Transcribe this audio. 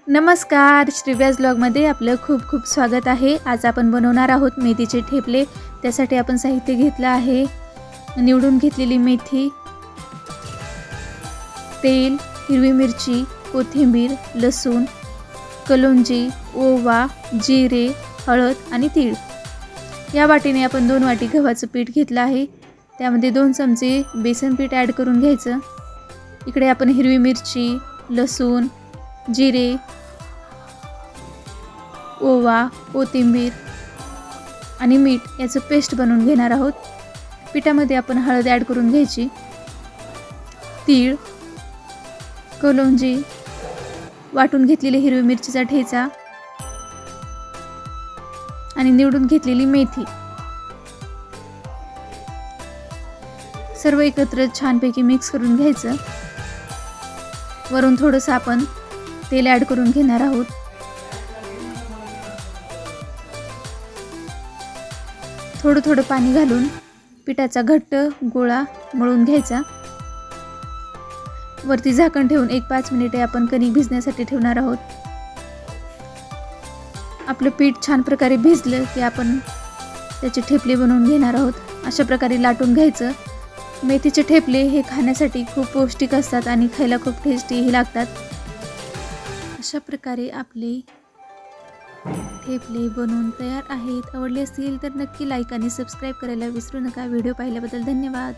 नमस्कार, श्रीव्याज ब्लॉगमध्ये आपलं खूप खूप स्वागत आहे। आज आपण बनवणार आहोत मेथीचे ठेपले। त्यासाठी आपण साहित्य घेतलं आहे निवडून घेतलेली मेथी, तेल, हिरवी मिरची, कोथिंबीर, लसूण, कलोंजी, ओवा, जिरे, हळद आणि तीळ। या वाटीने आपण 2 वाटी गव्हाचं पीठ घेतलं आहे। त्यामध्ये 2 चमचे बेसन पीठ ॲड करून घ्यायचं। इकडे आपण हिरवी मिरची, लसूण, जिरे, ओवा, कोथिंबीर आणि मीठ याचं पेस्ट बनवून घेणार आहोत। पिठामध्ये आपण हळद ॲड करून घ्यायची, तीळ, कलोंजी, वाटून घेतलेली हिरवी मिरचीचा ठेचा आणि निवडून घेतलेली मेथी सर्व एकत्र छानपैकी मिक्स करून घ्यायचं। वरून थोडंसं आपण तेल ॲड करून घेणार आहोत। थोडं थोडं पाणी घालून पिठाचा घट्ट गोळा मळून घ्यायचा। वरती झाकण ठेवून 1-5 मिनिटे आपण कणिक भिजण्यासाठी ठेवणार आहोत। आपलं पीठ छान प्रकारे भिजलं की आपण त्याचे ठेपले बनवून घेणार आहोत। अशा प्रकारे लाटून घ्यायचं। मेथीचे ठेपले हे खाण्यासाठी खूप पौष्टिक असतात आणि खायला खूप टेस्टीही लागतात। अशा प्रकारे आपले ठेपले बनवून तयार आहेत। आवडले असतील तर नक्की लाईक आणि सबस्क्राईब करायला विसरू नका। व्हिडिओ पाहिल्याबद्दल धन्यवाद।